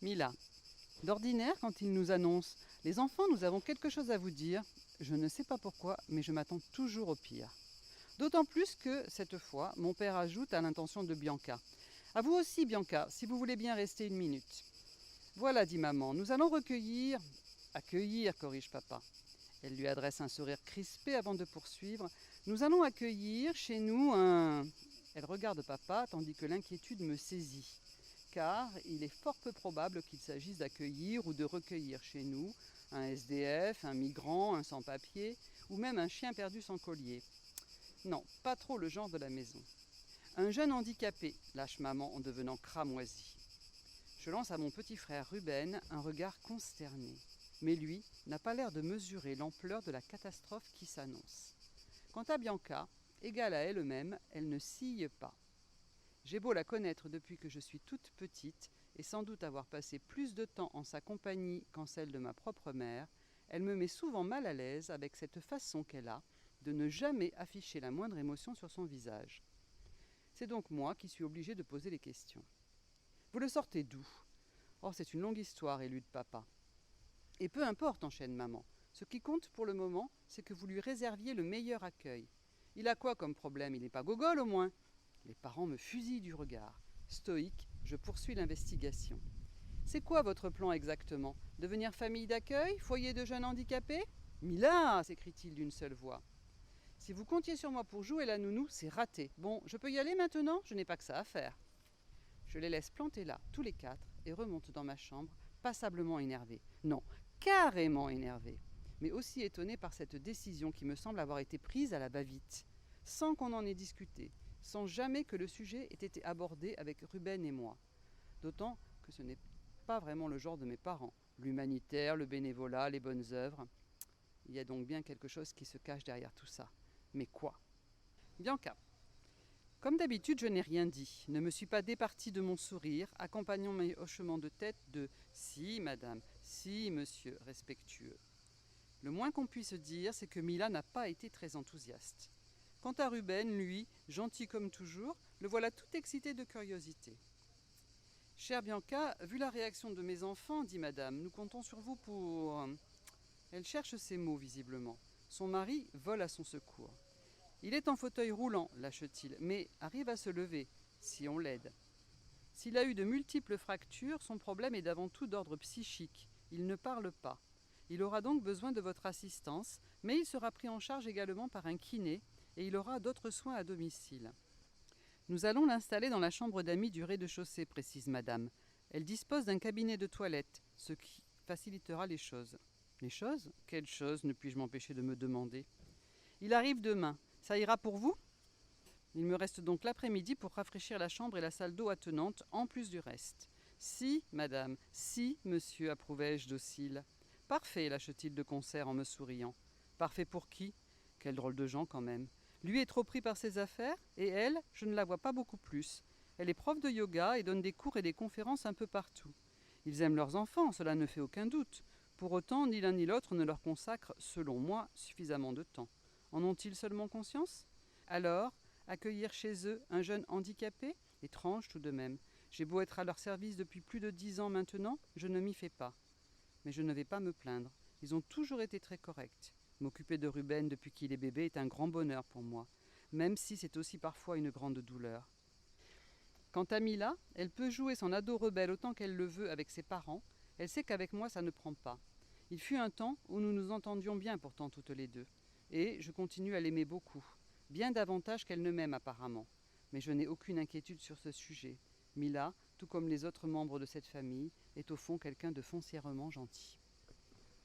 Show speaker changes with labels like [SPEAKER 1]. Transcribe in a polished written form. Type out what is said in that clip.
[SPEAKER 1] Mila. D'ordinaire, quand il nous annonce « Les enfants, nous avons quelque chose à vous dire », je ne sais pas pourquoi, mais je m'attends toujours au pire. D'autant plus que, cette fois, mon père ajoute à l'intention de Bianca. « À vous aussi, Bianca, si vous voulez bien rester 1 minute. » Voilà, dit maman, nous allons recueillir... Accueillir, corrige papa. Elle lui adresse un sourire crispé avant de poursuivre. Nous allons accueillir chez nous un... Elle regarde papa tandis que l'inquiétude me saisit. Car il est fort peu probable qu'il s'agisse d'accueillir ou de recueillir chez nous un SDF, un migrant, un sans-papier ou même un chien perdu sans collier. Non, pas trop le genre de la maison. Un jeune handicapé, lâche maman en devenant cramoisie. Je lance à mon petit frère Ruben un regard consterné. Mais lui n'a pas l'air de mesurer l'ampleur de la catastrophe qui s'annonce. Quant à Bianca, égale à elle-même, elle ne cille pas. J'ai beau la connaître depuis que je suis toute petite et sans doute avoir passé plus de temps en sa compagnie qu'en celle de ma propre mère, elle me met souvent mal à l'aise avec cette façon qu'elle a de ne jamais afficher la moindre émotion sur son visage. C'est donc moi qui suis obligée de poser les questions. Vous le sortez d'où ? Oh, c'est une longue histoire, élude papa. Et peu importe, enchaîne maman. Ce qui compte pour le moment, c'est que vous lui réserviez le meilleur accueil. Il a quoi comme problème ? Il n'est pas gogol au moins ? Les parents me fusillent du regard. Stoïque, je poursuis l'investigation. C'est quoi votre plan exactement ? Devenir famille d'accueil ? Foyer de jeunes handicapés ? Mila ! S'écrie-t-il d'une seule voix. Si vous comptiez sur moi pour jouer la nounou, c'est raté. Bon, je peux y aller maintenant ? Je n'ai pas que ça à faire. Je les laisse planter là, tous les 4, et remonte dans ma chambre, passablement énervée. Non, carrément énervée, mais aussi étonnée par cette décision qui me semble avoir été prise à la va-vite, sans qu'on en ait discuté, sans jamais que le sujet ait été abordé avec Ruben et moi. D'autant que ce n'est pas vraiment le genre de mes parents. L'humanitaire, le bénévolat, les bonnes œuvres. Il y a donc bien quelque chose qui se cache derrière tout ça. Mais quoi ? Bianca. Comme d'habitude, je n'ai rien dit, ne me suis pas départie de mon sourire, accompagnant mes hochements de tête de « si, madame »,« si, monsieur », respectueux. Le moins qu'on puisse dire, c'est que Mila n'a pas été très enthousiaste. Quant à Ruben, lui, gentil comme toujours, le voilà tout excité de curiosité. « Chère Bianca, vu la réaction de mes enfants, dit madame, nous comptons sur vous pour... » Elle cherche ses mots, visiblement. Son mari vole à son secours. Il est en fauteuil roulant, lâche-t-il, mais arrive à se lever, si on l'aide. S'il a eu de multiples fractures, son problème est d'avant tout d'ordre psychique. Il ne parle pas. Il aura donc besoin de votre assistance, mais il sera pris en charge également par un kiné et il aura d'autres soins à domicile. Nous allons l'installer dans la chambre d'amis du rez-de-chaussée, précise madame. Elle dispose d'un cabinet de toilette, ce qui facilitera les choses. Les choses ? Quelles choses, ne puis-je m'empêcher de me demander ? Il arrive demain. Ça ira pour vous ? Il me reste donc l'après-midi pour rafraîchir la chambre et la salle d'eau attenante, en plus du reste. Si, madame, si, monsieur, approuvai-je docile. Parfait, lâche-t-il de concert en me souriant. Parfait pour qui ? Quel drôle de gens quand même. Lui est trop pris par ses affaires, et elle, je ne la vois pas beaucoup plus. Elle est prof de yoga et donne des cours et des conférences un peu partout. Ils aiment leurs enfants, cela ne fait aucun doute. Pour autant, ni l'un ni l'autre ne leur consacre, selon moi, suffisamment de temps. En ont-ils seulement conscience ? Alors, accueillir chez eux un jeune handicapé ? Étrange tout de même. J'ai beau être à leur service depuis plus de 10 ans maintenant, je ne m'y fais pas. Mais je ne vais pas me plaindre. Ils ont toujours été très corrects. M'occuper de Ruben depuis qu'il est bébé est un grand bonheur pour moi, même si c'est aussi parfois une grande douleur. Quant à Mila, elle peut jouer son ado rebelle autant qu'elle le veut avec ses parents. Elle sait qu'avec moi ça ne prend pas. Il fut un temps où nous nous entendions bien pourtant toutes les deux. Et je continue à l'aimer beaucoup, bien davantage qu'elle ne m'aime apparemment. Mais je n'ai aucune inquiétude sur ce sujet. Mila, tout comme les autres membres de cette famille, est au fond quelqu'un de foncièrement gentil.